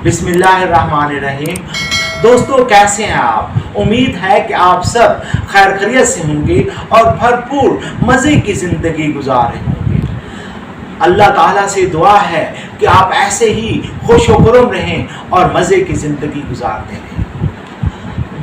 बिस्मिल्लाहिर्रहमानिर्रहीम। दोस्तों, कैसे हैं आप? उम्मीद है कि आप सब खैर खैरियत से होंगे और भरपूर मज़े की ज़िंदगी गुजार रहे होंगे। अल्लाह ताला से दुआ है कि आप ऐसे ही खुश व खुर्रम रहें और मज़े की ज़िंदगी गुजारते रहें।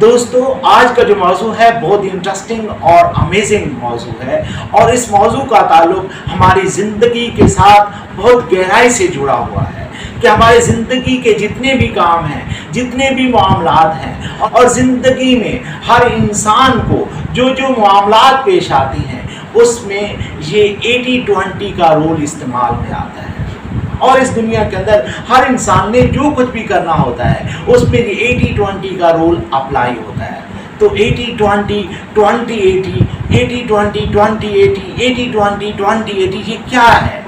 दोस्तों, आज का जो मौजू है बहुत ही इंटरेस्टिंग और अमेजिंग मौजू है और इस मौजू का ताल्लुक हमारी ज़िंदगी के साथ बहुत गहराई से जुड़ा हुआ है कि हमारे ज़िंदगी के जितने भी काम हैं, जितने भी मामलात हैं और ज़िंदगी में हर इंसान को जो जो मामलात पेश आती हैं उसमें ये 80-20 का रोल इस्तेमाल में आता है। और इस दुनिया के अंदर हर इंसान ने जो कुछ भी करना होता है उसमें ये 80-20 का रोल अप्लाई होता है। तो 80-20, 20-80, 80-20, 20-80, 80-20, 20-80 ये क्या है?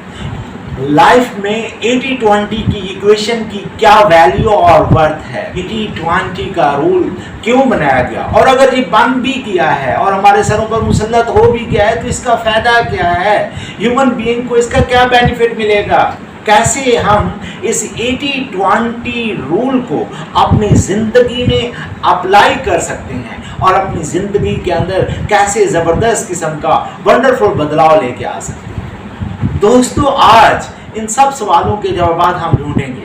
लाइफ में 80-20 की इक्वेशन की क्या वैल्यू और वर्थ है? 80-20 का रूल क्यों बनाया गया? और अगर ये बंद भी किया है और हमारे सरों पर मुसल्लत हो भी गया है तो इसका फ़ायदा क्या है? ह्यूमन बीइंग को इसका क्या बेनिफिट मिलेगा? कैसे हम इस 80-20 रूल को अपनी ज़िंदगी में अप्लाई कर सकते हैं और अपनी ज़िंदगी के अंदर कैसे ज़बरदस्त किस्म का वंडरफुल बदलाव लेके आ सकते हैं? दोस्तों, आज इन सब सवालों के जवाब हम ढूंढेंगे,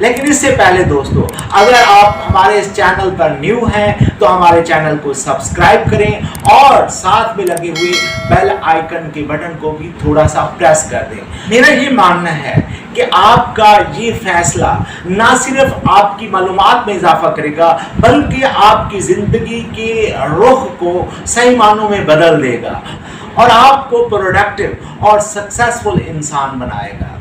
लेकिन इससे पहले दोस्तों, अगर आप हमारे इस चैनल पर न्यू हैं तो हमारे चैनल को सब्सक्राइब करें और साथ में लगे हुए बेल आइकन के बटन को भी थोड़ा सा प्रेस कर दें। मेरा ये मानना है कि आपका ये फैसला ना सिर्फ आपकी मालूमात में इजाफा करेगा बल्कि आपकी ज़िंदगी के रुख को सही मानों में बदल देगा और आपको प्रोडक्टिव और सक्सेसफुल इंसान बनाएगा।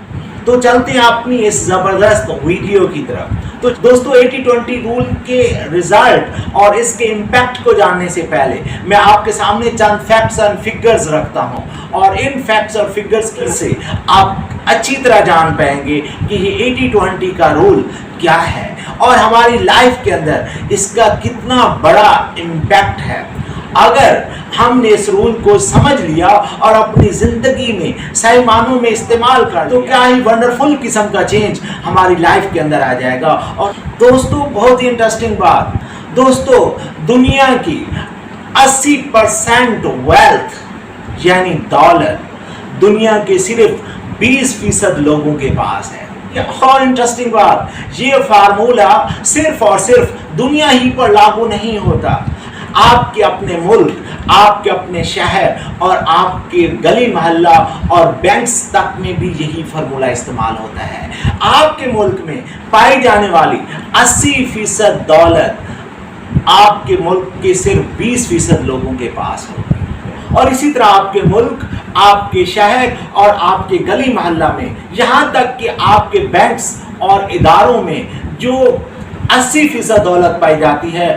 तो चलते हैं अपनी इस ज़बरदस्त वीडियो की तरफ। तो दोस्तों, 80-20 रूल के रिजल्ट और इसके इम्पैक्ट को जानने से पहले मैं आपके सामने चंद फैक्ट्स एंड फिगर्स रखता हूं और इन फैक्ट्स और फिगर्स से आप अच्छी तरह जान पाएंगे कि ये 80-20 का रूल क्या है और हमारी लाइफ के अंदर इसका कितना बड़ा इम्पैक्ट है। अगर हमने इस रूल को समझ लिया और अपनी ज़िंदगी में सही मानों में इस्तेमाल कर तो क्या ही वंडरफुल किस्म का चेंज हमारी लाइफ के अंदर आ जाएगा। और दोस्तों, बहुत ही इंटरेस्टिंग बात, दोस्तों, दुनिया की 80% वेल्थ यानी दौलत दुनिया के सिर्फ 20% लोगों के पास है। और इंटरेस्टिंग बात, ये फार्मूला सिर्फ और सिर्फ दुनिया ही पर लागू नहीं होता, आपके अपने मुल्क, आपके अपने शहर और आपके गली मोहल्ला और बैंक्स तक में भी यही फार्मूला इस्तेमाल होता है। आपके मुल्क में पाई जाने वाली 80% दौलत आपके मुल्क के सिर्फ 20% लोगों के पास होगी। और इसी तरह आपके मुल्क, आपके शहर और आपके गली मोहल्ला में, यहाँ तक कि आपके बैंक्स और इदारों में जो 80% दौलत पाई जाती है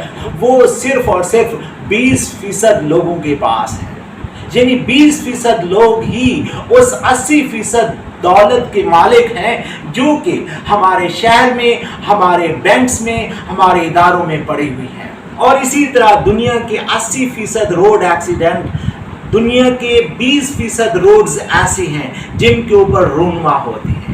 वो सिर्फ और सिर्फ 20% लोगों के पास है। यानी 20% लोग ही उस 80% दौलत के मालिक हैं जो कि हमारे शहर में, हमारे बैंक्स में, हमारे इदारों में पड़ी हुई हैं। और इसी तरह दुनिया के 80% रोड एक्सीडेंट, दुनिया के 20% रोड्स ऐसे हैं जिनके ऊपर रूनुमा होती हैं।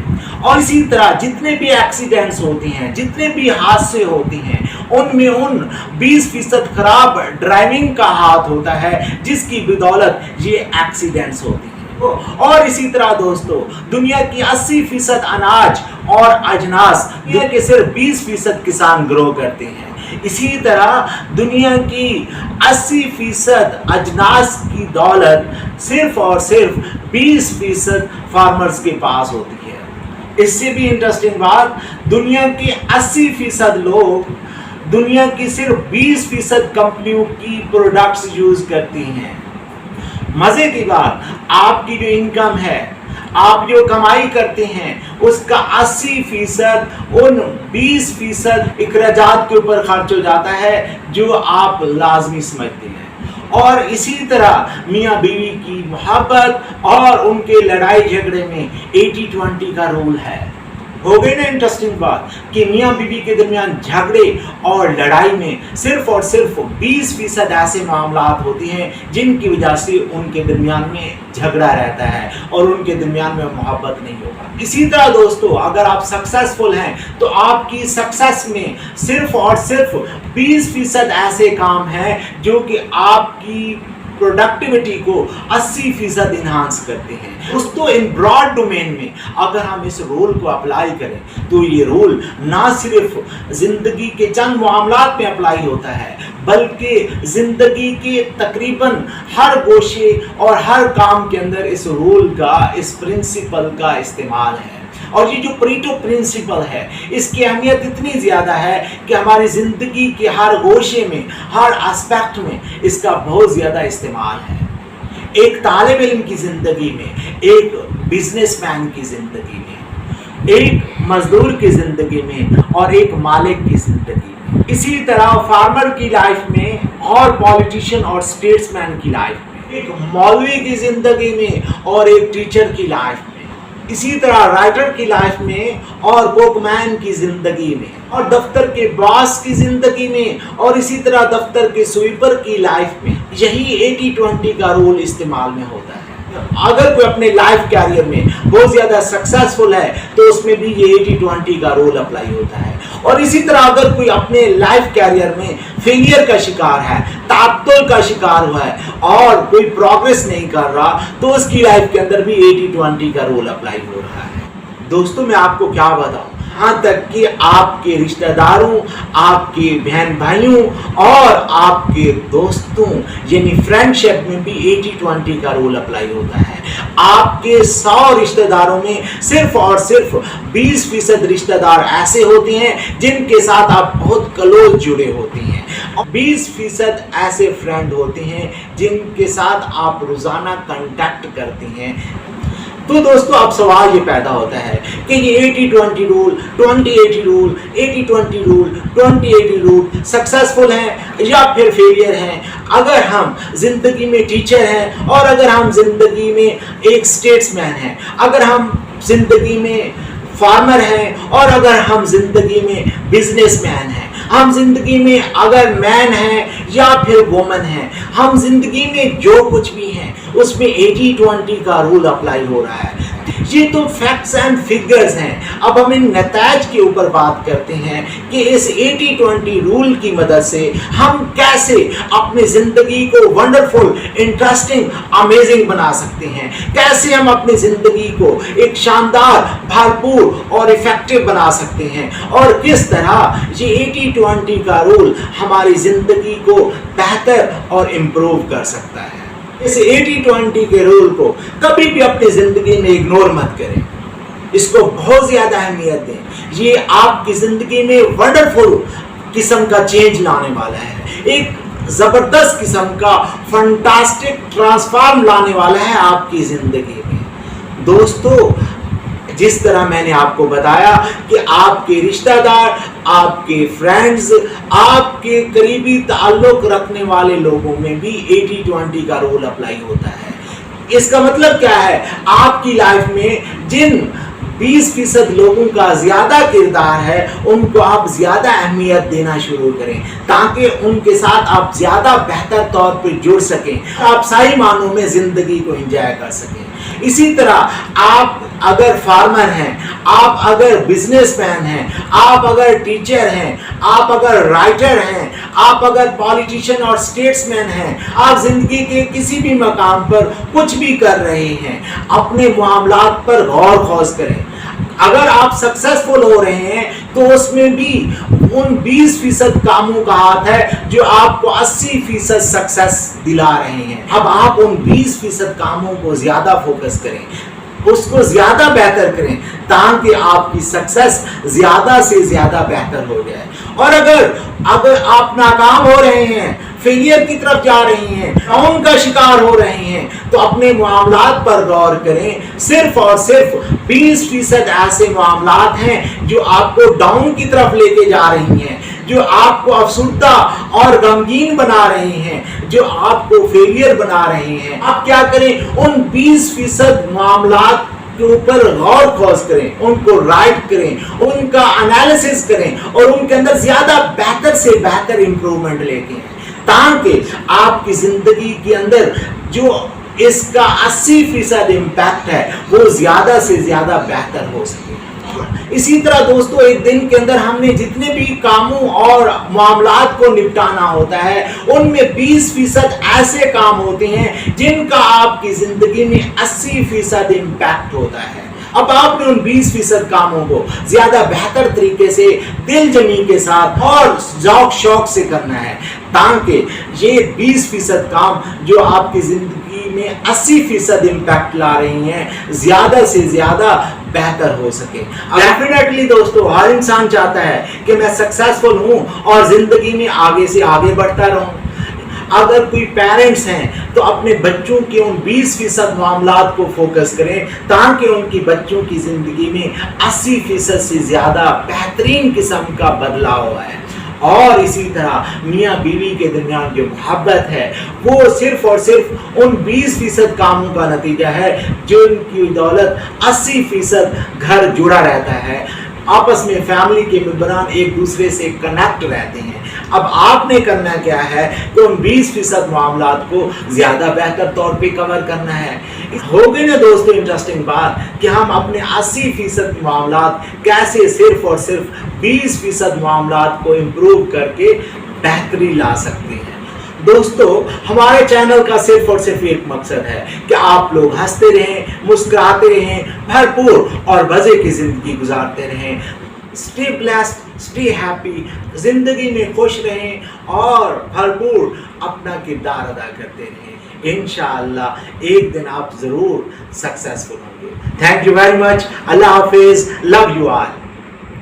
और इसी तरह जितने भी एक्सीडेंट्स होती हैं, जितने भी हादसे होती हैं, उनमें उन 20% खराब ड्राइविंग का हाथ होता है जिसकी बदौलत ये एक्सीडेंट्स होती हैं। और इसी तरह दोस्तों, दुनिया की 80% अनाज और अजनास दुनिया के सिर्फ 20% किसान ग्रो करते हैं। इसी तरह दुनिया की 80% अजनास की दौलत सिर्फ और सिर्फ 20% फार्मर्स के पास होती है। इससे भी इंटरेस्टिंग बात, दुनिया के 80% लोग दुनिया की सिर्फ 20% कंपनियों की प्रोडक्ट्स यूज करती हैं। मजे की बात, आपकी जो इनकम है, आप जो कमाई करते हैं उसका 80% उन 20% इखराजात के ऊपर खर्च हो जाता है जो आप लाजमी समझते हैं। और इसी तरह मियाँ बीवी की मोहब्बत और उनके लड़ाई झगड़े में 80-20 का रूल है। हो गई ना इंटरेस्टिंग बात कि मियाँ बीवी के दरमियान झगड़े और लड़ाई में सिर्फ और सिर्फ 20% ऐसे मामलात होती हैं जिनकी वजह से उनके दरमियान में झगड़ा रहता है और उनके दरमियान में मोहब्बत नहीं होगा। इसी तरह दोस्तों, अगर आप सक्सेसफुल हैं तो आपकी सक्सेस में सिर्फ और सिर्फ 20% ऐसे काम हैं जो कि आपकी प्रोडक्टिविटी को 80% इन्हांस करते हैं। दोस्तों, इन ब्रॉड डोमेन में अगर हम इस रोल को अप्लाई करें तो ये रोल ना सिर्फ जिंदगी के चंद मामलात में अप्लाई होता है बल्कि जिंदगी के तकरीबन हर गोशे और हर काम के अंदर इस रोल का, इस प्रिंसिपल का इस्तेमाल है। और ये जो परीटो प्रिंसिपल है, इसकी अहमियत इतनी ज़्यादा है कि हमारी ज़िंदगी के हर गोशे में, हर एस्पेक्ट में इसका बहुत ज़्यादा इस्तेमाल है। एक तालिब इल्म की ज़िंदगी में, एक बिजनेसमैन की ज़िंदगी में, एक मजदूर की ज़िंदगी में और एक मालिक की ज़िंदगी में, इसी तरह फार्मर की लाइफ में और पॉलिटिशियन और स्टेट्समैन की लाइफ में, एक मौलवी की ज़िंदगी में और एक टीचर की लाइफ में, इसी तरह राइटर की लाइफ में और पोकमैन की जिंदगी में, और दफ्तर के बॉस की जिंदगी में, और इसी तरह दफ्तर के स्वीपर की लाइफ में यही 80-20 का रोल इस्तेमाल में होता है। अगर कोई अपने लाइफ कैरियर में बहुत ज़्यादा सक्सेसफुल है तो उसमें भी ये 80-20 का रोल अप्लाई होता है। और इसी तरह अगर कोई अपने लाइफ कैरियर में फेलियर का शिकार है, तात्तुल का शिकार हुआ है और कोई प्रोग्रेस नहीं कर रहा तो उसकी लाइफ के अंदर भी 80-20 का रोल अप्लाई हो रहा है। दोस्तों, मैं आपको क्या बताऊं, यहाँ तक कि आपके रिश्तेदारों, आपके बहन भाइयों और आपके दोस्तों यानी फ्रेंडशिप में भी 80-20 का रोल अप्लाई होता है। आपके 100 रिश्तेदारों में सिर्फ और सिर्फ 20% रिश्तेदार ऐसे होते हैं जिनके साथ आप बहुत क्लोज जुड़े होते हैं, और 20% ऐसे फ्रेंड होते हैं जिनके साथ आप रोज़ाना कांटेक्ट करते हैं। तो दोस्तों, अब सवाल ये पैदा होता है कि ये 80-20 rule, 20-80 rule, 80-20 rule, 20-80 rule successful हैं या फिर फेलियर हैं। अगर हम जिंदगी में टीचर हैं और अगर हम जिंदगी में एक स्टेट्समैन हैं, अगर हम जिंदगी में फार्मर हैं और अगर हम जिंदगी में बिजनेसमैन हैं, हम जिंदगी में अगर मैन हैं या फिर वुमन हैं, हम जिंदगी में जो कुछ भी हैं उसमें 80-20 का रूल अप्लाई हो रहा है। ये तो फैक्ट्स एंड फिगर्स हैं। अब हम इन नताज के ऊपर बात करते हैं कि इस 80-20 रूल की मदद से हम कैसे अपनी जिंदगी को वंडरफुल, इंटरेस्टिंग, अमेजिंग बना सकते हैं, कैसे हम अपनी जिंदगी को एक शानदार, भरपूर और इफेक्टिव बना सकते हैं, और किस तरह ये 80-20 का रूल हमारी जिंदगी को बेहतर और इम्प्रूव कर सकता है। इस 80-20 के रूल को कभी भी अपनी जिंदगी में इग्नोर मत करें, इसको बहुत ज्यादा अहमियत दें। ये आपकी जिंदगी में वंडरफुल किस्म का चेंज लाने वाला है, एक जबरदस्त किस्म का फंटास्टिक ट्रांसफॉर्म लाने वाला है आपकी जिंदगी में। दोस्तों, जिस तरह मैंने आपको बताया कि आपके रिश्तेदार, आपके फ्रेंड्स, आपके करीबी ताल्लुक रखने वाले लोगों में भी 80-20 का रोल अप्लाई होता है। इसका मतलब क्या है, आपकी लाइफ में जिन 20% लोगों का ज्यादा किरदार है उनको आप ज्यादा अहमियत देना शुरू करें ताकि उनके साथ आप ज्यादा बेहतर तौर पर जुड़ सकें, आप सही मानों में जिंदगी को एंजॉय कर सकें। इसी तरह आप अगर फार्मर हैं, आप अगर बिजनेसमैन हैं, आप अगर टीचर हैं, आप अगर राइटर हैं, आप अगर पॉलिटिशियन और स्टेट्समैन हैं, आप जिंदगी के किसी भी मकाम पर कुछ भी कर रहे हैं, अपने मामलात पर गौर खोज करें। अगर आप सक्सेसफुल हो रहे हैं तो उसमें भी उन 20% कामों का हाथ है जो आपको 80% सक्सेस दिला रहे हैं। अब आप उन 20% कामों को ज्यादा फोकस करें, उसको ज्यादा बेहतर करें ताकि आपकी सक्सेस ज्यादा से ज्यादा बेहतर हो जाए। और अगर आप नाकाम हो रहे हैं, फेलियर की तरफ जा रही हैं, डाउन का शिकार हो रहे हैं, तो अपने मामलात पर गौर करें। सिर्फ और सिर्फ 20% ऐसे मामलात हैं जो आपको डाउन की तरफ लेके जा रही हैं, जो आपको अफसुर्दा और गमगीन बना रहे हैं, जो आपको फेलियर बना रहे हैं। आप क्या करें, उन 20% मामलात کے اوپر غور خوض کریں, ان کو رائٹ کریں, ان کا انالیسس کریں اور ان کے اندر زیادہ بہتر سے بہتر امپرومنٹ لے کے آئیں, تاکہ آپ کی زندگی کے اندر جو اس کا 80% امپیکٹ ہے وہ زیادہ سے زیادہ بہتر ہو سکے. اسی طرح دوستو, ایک دن کے اندر ہم نے جتنے بھی کاموں اور معاملات کو نپٹانا ہوتا ہے, ان میں 20% ایسے کام ہوتے ہیں جن کا آپ کی زندگی میں 80% امپیکٹ ہوتا ہے. اب آپ نے ان 20% کاموں کو زیادہ بہتر طریقے سے دل جمی کے ساتھ اور ذوق شوق سے کرنا ہے, تاکہ یہ 20% کام جو آپ کی زندگی میں 80% امپیکٹ لا رہی ہیں زیادہ سے زیادہ بہتر ہو سکے. ڈیفینیٹلی دوستو, ہر انسان چاہتا ہے کہ میں سکسیسفل ہوں اور زندگی میں آگے سے آگے بڑھتا رہوں. اگر کوئی پیرنٹس ہیں تو اپنے بچوں کے ان 20% معاملات کو فوکس کریں, تاکہ ان کی بچوں کی زندگی میں 80% سے زیادہ بہترین قسم کا بدلاؤ ہے. اور اسی طرح میاں بیوی کے درمیان جو محبت ہے وہ صرف اور صرف ان 20% کاموں کا نتیجہ ہے جن کی دولت 80% گھر جڑا رہتا ہے, آپس میں فیملی کے ممبران ایک دوسرے سے کنیکٹ رہتے ہیں. اب آپ نے کرنا کیا ہے کہ ان 20% معاملات کو زیادہ بہتر طور پہ کور کرنا ہے. ہو گئی نا دوستو انٹرسٹنگ بات کہ ہم اپنے 80% معاملات کیسے صرف اور صرف 20% معاملات کو امپروو کر کے بہتری لا سکتے ہیں. دوستو, ہمارے چینل کا صرف اور صرف ایک مقصد ہے کہ آپ لوگ ہنستے رہیں, مسکراتے رہیں, بھرپور اور مزے کی زندگی گزارتے رہیں. اسٹے بلیسڈ, اسٹے ہیپی, زندگی میں خوش رہیں اور بھرپور اپنا کردار ادا کرتے رہیں. انشاءاللہ ایک دن آپ ضرور سکسیسفل ہوں گے. Thank you very much. اللہ حافظ. Love you all.